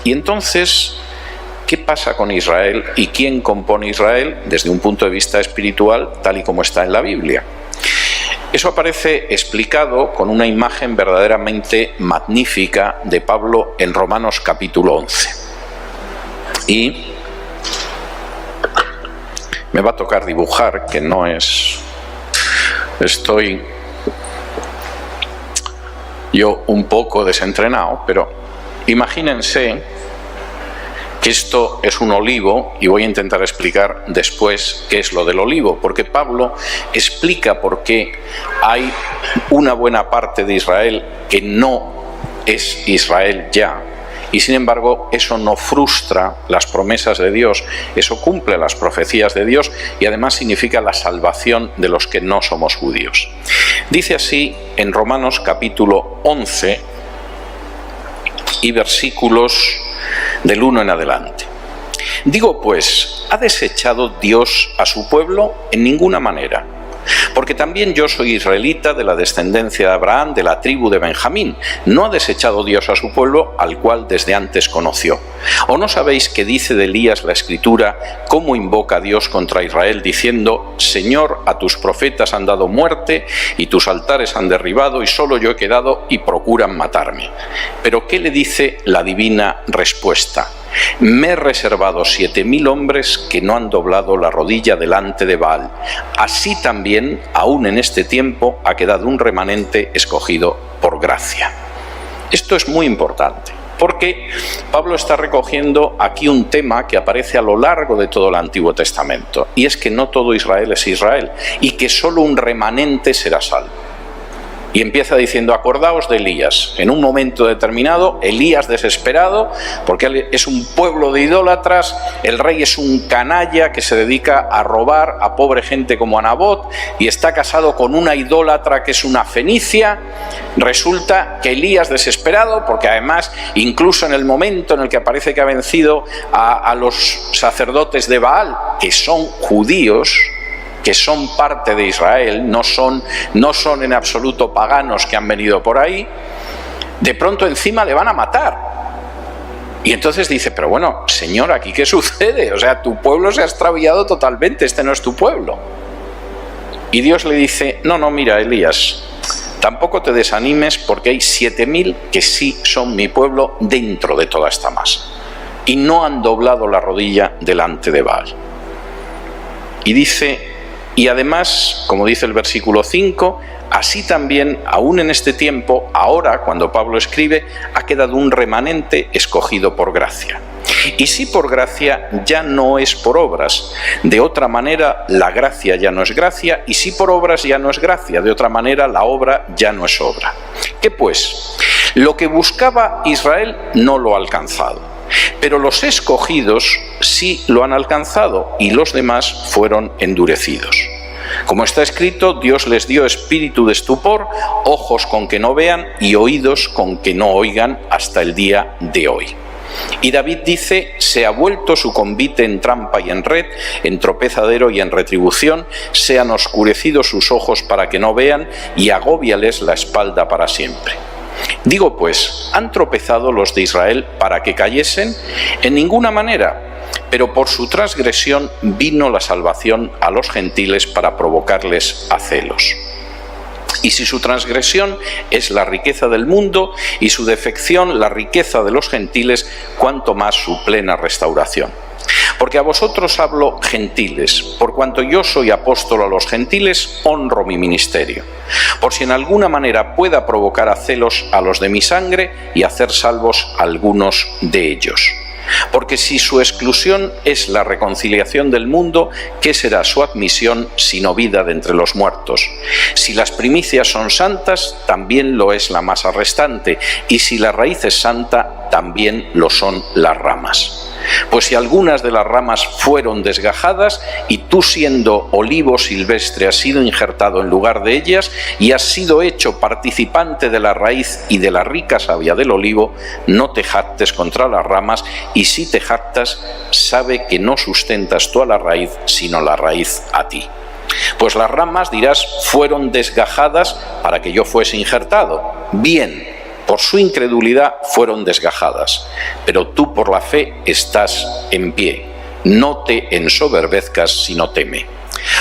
Y entonces, ¿qué pasa con Israel y quién compone Israel desde un punto de vista espiritual, tal y como está en la Biblia? Eso aparece explicado con una imagen verdaderamente magnífica de Pablo en Romanos capítulo 11. Y me va a tocar dibujar, que no es... Estoy yo un poco desentrenado, pero imagínense que esto es un olivo, y voy a intentar explicar después qué es lo del olivo, porque Pablo explica por qué hay una buena parte de Israel que no es Israel ya, y sin embargo eso no frustra las promesas de Dios, eso cumple las profecías de Dios y además significa la salvación de los que no somos judíos. Dice así en Romanos capítulo 11 y versículos del 1 en adelante. Digo pues, ¿ha desechado Dios a su pueblo? En ninguna manera. Porque también yo soy israelita de la descendencia de Abraham, de la tribu de Benjamín. ¿No ha desechado Dios a su pueblo, al cual desde antes conoció? ¿O no sabéis que dice de Elías la Escritura cómo invoca a Dios contra Israel, diciendo: Señor, a tus profetas han dado muerte y tus altares han derribado y solo yo he quedado y procuran matarme? Pero ¿qué le dice la divina respuesta? Me he reservado 7,000 hombres que no han doblado la rodilla delante de Baal. Así también, aún en este tiempo, ha quedado un remanente escogido por gracia. Esto es muy importante, porque Pablo está recogiendo aquí un tema que aparece a lo largo de todo el Antiguo Testamento, y es que no todo Israel es Israel, y que solo un remanente será salvo. Y empieza diciendo: acordaos de Elías. En un momento determinado, Elías desesperado, porque es un pueblo de idólatras, el rey es un canalla que se dedica a robar a pobre gente como a Nabot, y está casado con una idólatra que es una fenicia. Resulta que Elías, desesperado, porque además incluso en el momento en el que aparece que ha vencido a los sacerdotes de Baal, que son judíos, que son parte de Israel, no son en absoluto paganos que han venido por ahí, de pronto encima le van a matar. Y entonces dice: pero bueno, Señor, ¿aquí qué sucede? O sea, tu pueblo se ha extraviado totalmente, este no es tu pueblo. Y Dios le dice: no, mira, Elías, tampoco te desanimes, porque hay 7,000 que sí son mi pueblo dentro de toda esta masa, y no han doblado la rodilla delante de Baal. Y dice: y además, como dice el versículo 5, así también, aún en este tiempo, ahora, cuando Pablo escribe, ha quedado un remanente escogido por gracia. Y si por gracia, ya no es por obras. De otra manera, la gracia ya no es gracia, y si por obras, ya no es gracia. De otra manera, la obra ya no es obra. ¿Qué pues? Lo que buscaba Israel no lo ha alcanzado, pero los escogidos sí lo han alcanzado, y los demás fueron endurecidos. Como está escrito, Dios les dio espíritu de estupor, ojos con que no vean y oídos con que no oigan, hasta el día de hoy. Y David dice: se ha vuelto su convite en trampa y en red, en tropezadero y en retribución, sean oscurecidos sus ojos para que no vean, y agóbiales la espalda para siempre. Digo pues, ¿han tropezado los de Israel para que cayesen? En ninguna manera, pero por su transgresión vino la salvación a los gentiles para provocarles a celos. Y si su transgresión es la riqueza del mundo y su defección la riqueza de los gentiles, cuánto más su plena restauración. Porque a vosotros hablo, gentiles, por cuanto yo soy apóstol a los gentiles, honro mi ministerio, por si en alguna manera pueda provocar a celos a los de mi sangre y hacer salvos a algunos de ellos. Porque si su exclusión es la reconciliación del mundo, ¿qué será su admisión sino vida de entre los muertos? Si las primicias son santas, también lo es la masa restante, y si la raíz es santa, también lo son las ramas. Pues si algunas de las ramas fueron desgajadas, y tú siendo olivo silvestre has sido injertado en lugar de ellas, y has sido hecho participante de la raíz y de la rica savia del olivo, no te jactes contra las ramas, y si te jactas, sabe que no sustentas tú a la raíz, sino la raíz a ti. Pues las ramas, dirás, fueron desgajadas para que yo fuese injertado. Bien, Por su incredulidad fueron desgajadas, pero tú por la fe estás en pie. No te ensoberbezcas, sino teme.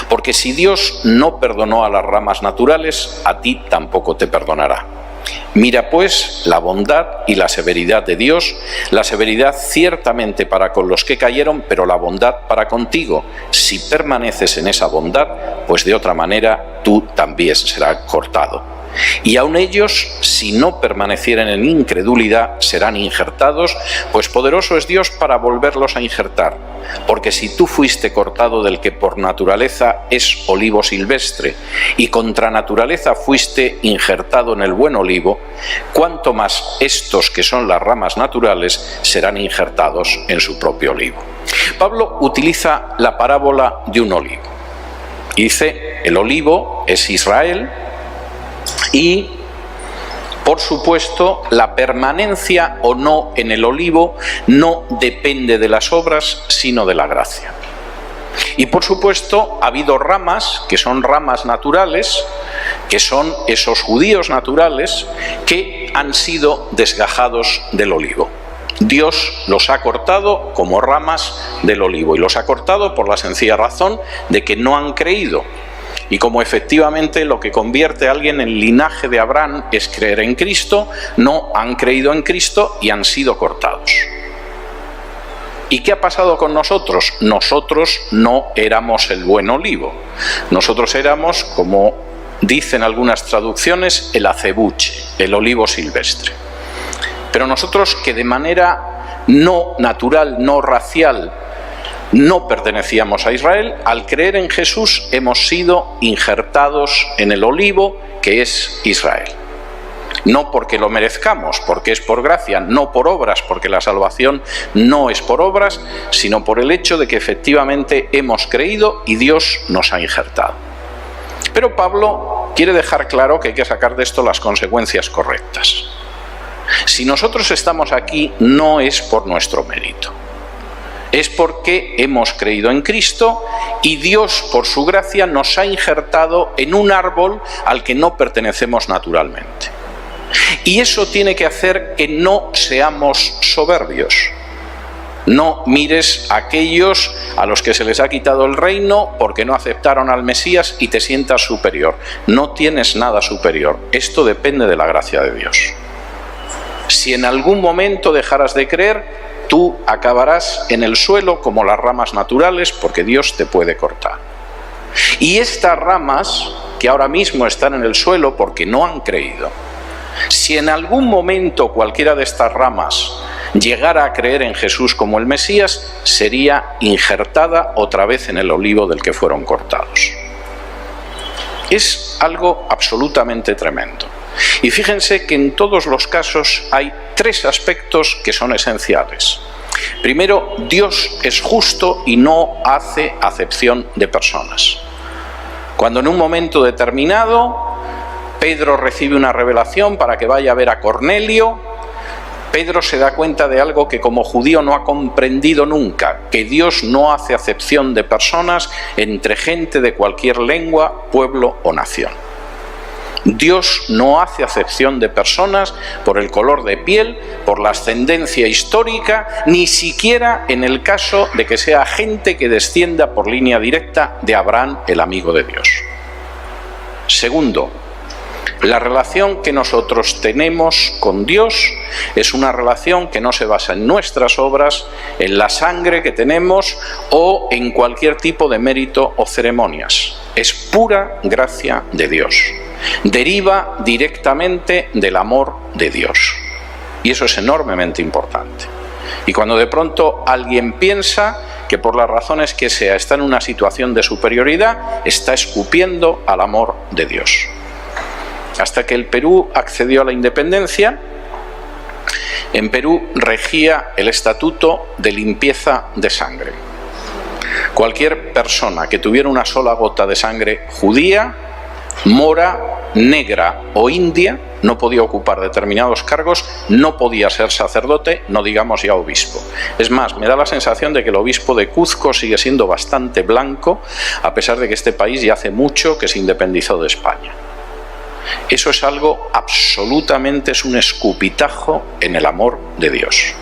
Porque si Dios no perdonó a las ramas naturales, a ti tampoco te perdonará. Mira pues la bondad y la severidad de Dios, la severidad ciertamente para con los que cayeron, pero la bondad para contigo. Si permaneces en esa bondad, pues de otra manera tú también serás cortado. Y aun ellos, si no permanecieren en incredulidad, serán injertados, pues poderoso es Dios para volverlos a injertar. Porque si tú fuiste cortado del que por naturaleza es olivo silvestre, y contra naturaleza fuiste injertado en el buen olivo, cuánto más estos que son las ramas naturales serán injertados en su propio olivo. Pablo utiliza la parábola de un olivo. Y dice, el olivo es Israel, y, por supuesto, la permanencia o no en el olivo no depende de las obras, sino de la gracia. Y, por supuesto, ha habido ramas, que son ramas naturales, que son esos judíos naturales, que han sido desgajados del olivo. Dios los ha cortado como ramas del olivo, y los ha cortado por la sencilla razón de que no han creído. Y como efectivamente lo que convierte a alguien en linaje de Abraham es creer en Cristo, no han creído en Cristo y han sido cortados. ¿Y qué ha pasado con nosotros? Nosotros no éramos el buen olivo. Nosotros éramos, como dicen algunas traducciones, el acebuche, el olivo silvestre. Pero nosotros, que de manera no natural, no racial, no pertenecíamos a Israel, al creer en Jesús hemos sido injertados en el olivo que es Israel. No porque lo merezcamos, porque es por gracia, no por obras, porque la salvación no es por obras, sino por el hecho de que efectivamente hemos creído y Dios nos ha injertado. Pero Pablo quiere dejar claro que hay que sacar de esto las consecuencias correctas. Si nosotros estamos aquí, no es por nuestro mérito. Es porque hemos creído en Cristo y Dios, por su gracia, nos ha injertado en un árbol al que no pertenecemos naturalmente. Y eso tiene que hacer que no seamos soberbios. No mires a aquellos a los que se les ha quitado el reino porque no aceptaron al Mesías y te sientas superior. No tienes nada superior. Esto depende de la gracia de Dios. Si en algún momento dejaras de creer, tú acabarás en el suelo como las ramas naturales, porque Dios te puede cortar. Y estas ramas, que ahora mismo están en el suelo porque no han creído, si en algún momento cualquiera de estas ramas llegara a creer en Jesús como el Mesías, sería injertada otra vez en el olivo del que fueron cortados. Es algo absolutamente tremendo. Y fíjense que en todos los casos hay tres aspectos que son esenciales. Primero, Dios es justo y no hace acepción de personas. Cuando en un momento determinado Pedro recibe una revelación para que vaya a ver a Cornelio, Pedro se da cuenta de algo que como judío no ha comprendido nunca, que Dios no hace acepción de personas entre gente de cualquier lengua, pueblo o nación. Dios no hace acepción de personas por el color de piel, por la ascendencia histórica, ni siquiera en el caso de que sea gente que descienda por línea directa de Abraham, el amigo de Dios. Segundo, la relación que nosotros tenemos con Dios es una relación que no se basa en nuestras obras, en la sangre que tenemos o en cualquier tipo de mérito o ceremonias. Es pura gracia de Dios. Deriva directamente del amor de Dios. Y eso es enormemente importante. Y cuando de pronto alguien piensa que por las razones que sea está en una situación de superioridad, está escupiendo al amor de Dios. Hasta que el Perú accedió a la independencia, en Perú regía el estatuto de limpieza de sangre. Cualquier persona que tuviera una sola gota de sangre judía, mora, negra o india no podía ocupar determinados cargos, no podía ser sacerdote, no digamos ya obispo. Es más, me da la sensación de que el obispo de Cuzco sigue siendo bastante blanco, a pesar de que este país ya hace mucho que se independizó de España. eso es algo absolutamente, es un escupitajo en el amor de Dios.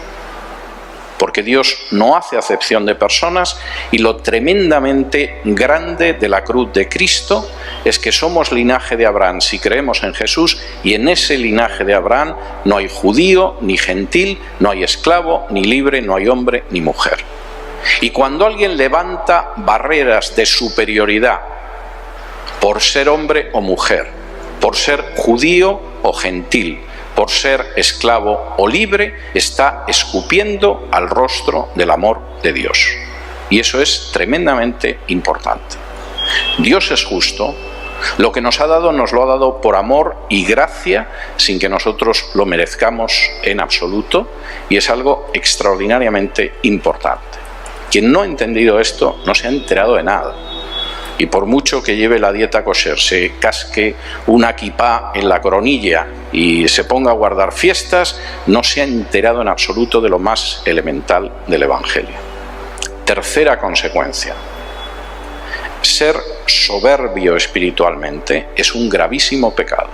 Porque Dios no hace acepción de personas, y lo tremendamente grande de la cruz de Cristo es que somos linaje de Abraham si creemos en Jesús, y en ese linaje de Abraham no hay judío ni gentil, no hay esclavo ni libre, no hay hombre ni mujer. Y cuando alguien levanta barreras de superioridad por ser hombre o mujer, por ser judío o gentil, por ser esclavo o libre, está escupiendo al rostro del amor de Dios. Y eso es tremendamente importante. Dios es justo. Lo que nos ha dado, nos lo ha dado por amor y gracia, sin que nosotros lo merezcamos en absoluto, y es algo extraordinariamente importante. Quien no ha entendido esto no se ha enterado de nada. Y por mucho que lleve la dieta kosher, se casque una kipá en la coronilla y se ponga a guardar fiestas, no se ha enterado en absoluto de lo más elemental del Evangelio. Tercera consecuencia: ser soberbio espiritualmente es un gravísimo pecado.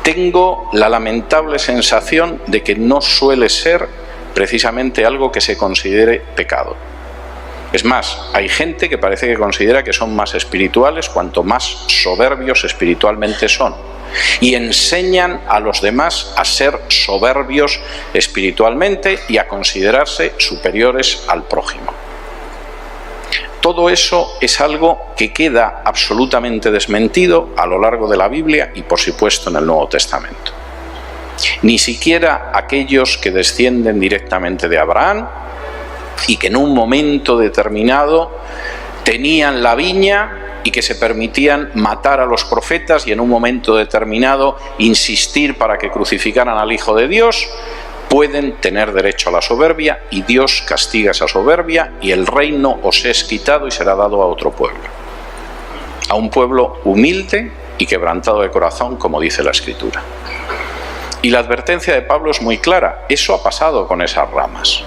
Tengo la lamentable sensación de que no suele ser precisamente algo que se considere pecado. Es más, hay gente que parece que considera que son más espirituales cuanto más soberbios espiritualmente son, y enseñan a los demás a ser soberbios espiritualmente y a considerarse superiores al prójimo. Todo eso es algo que queda absolutamente desmentido a lo largo de la Biblia y, por supuesto, en el Nuevo Testamento. Ni siquiera aquellos que descienden directamente de Abraham y que en un momento determinado tenían la viña y que se permitían matar a los profetas y en un momento determinado insistir para que crucificaran al Hijo de Dios, pueden tener derecho a la soberbia, y Dios castiga esa soberbia, y el reino os es quitado y será dado a otro pueblo, a un pueblo humilde y quebrantado de corazón, como dice la Escritura. Y la advertencia de Pablo es muy clara: eso ha pasado con esas ramas.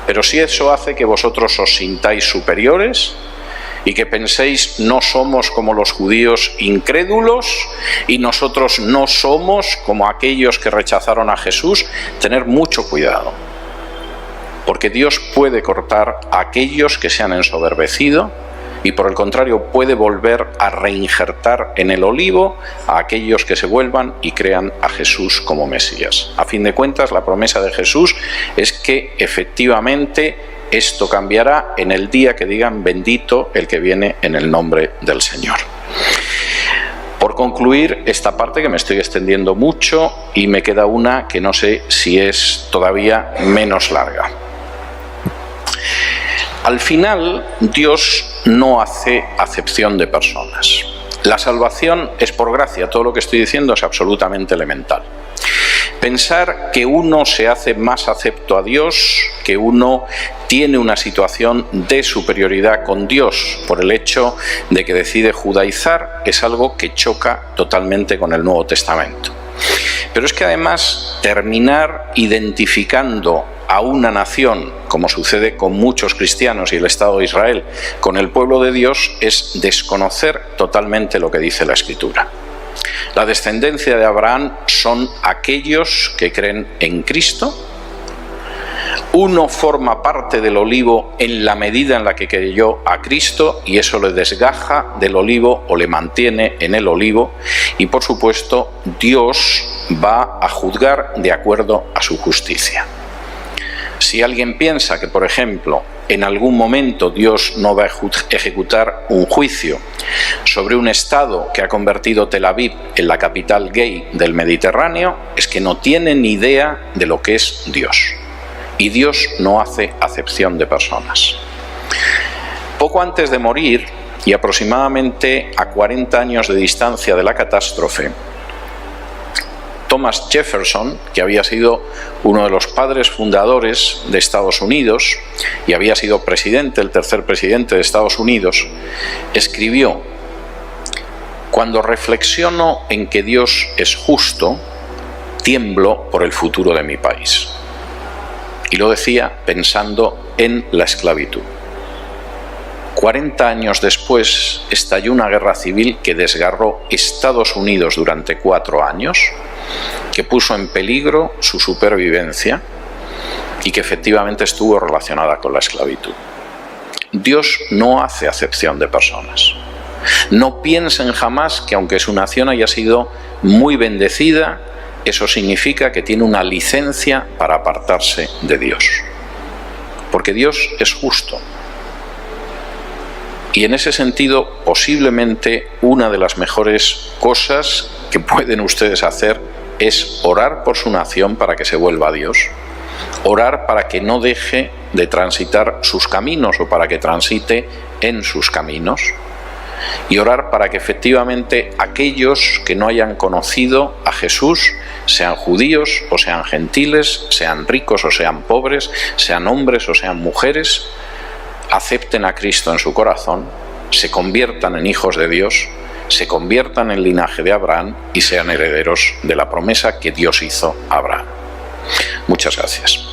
Pero si eso hace que vosotros os sintáis superiores y que penséis no somos como los judíos incrédulos y nosotros no somos como aquellos que rechazaron a Jesús, tener mucho cuidado. Porque Dios puede cortar a aquellos que se han ensoberbecido y por el contrario puede volver a reinjertar en el olivo a aquellos que se vuelvan y crean a Jesús como Mesías. A fin de cuentas, la promesa de Jesús es que efectivamente esto cambiará en el día que digan: bendito el que viene en el nombre del Señor. Por concluir esta parte, que me estoy extendiendo mucho, y me queda una que no sé si es todavía menos larga. Al final, Dios no hace acepción de personas. La salvación es por gracia. Todo lo que estoy diciendo es absolutamente elemental. Pensar que uno se hace más acepto a Dios, que uno tiene una situación de superioridad con Dios por el hecho de que decide judaizar, es algo que choca totalmente con el Nuevo Testamento. Pero es que además terminar identificando a una nación, como sucede con muchos cristianos y el Estado de Israel, con el pueblo de Dios, es desconocer totalmente lo que dice la Escritura. La descendencia de Abraham son aquellos que creen en Cristo. Uno forma parte del olivo en la medida en la que creyó a Cristo, y eso le desgaja del olivo o le mantiene en el olivo, y por supuesto Dios va a juzgar de acuerdo a su justicia. Si alguien piensa que, por ejemplo, en algún momento Dios no va a ejecutar un juicio sobre un estado que ha convertido Tel Aviv en la capital gay del Mediterráneo, es que no tiene ni idea de lo que es Dios. Y Dios no hace acepción de personas. Poco antes de morir, y aproximadamente a 40 años de distancia de la catástrofe, Thomas Jefferson, que había sido uno de los padres fundadores de Estados Unidos y había sido presidente, el tercer presidente de Estados Unidos, escribió: cuando reflexiono en que Dios es justo, tiemblo por el futuro de mi país. Y lo decía pensando en la esclavitud. 40 años después estalló una guerra civil que desgarró Estados Unidos durante 4 años, que puso en peligro su supervivencia y que efectivamente estuvo relacionada con la esclavitud. Dios no hace acepción de personas. No piensen jamás que aunque su nación haya sido muy bendecida, eso significa que tiene una licencia para apartarse de Dios. Porque Dios es justo. Y en ese sentido, posiblemente una de las mejores cosas que pueden ustedes hacer es orar por su nación para que se vuelva a Dios. Orar para que no deje de transitar sus caminos o para que transite en sus caminos. Y orar para que efectivamente aquellos que no hayan conocido a Jesús, sean judíos o sean gentiles, sean ricos o sean pobres, sean hombres o sean mujeres, acepten a Cristo en su corazón, se conviertan en hijos de Dios, se conviertan en linaje de Abraham y sean herederos de la promesa que Dios hizo a Abraham. Muchas gracias.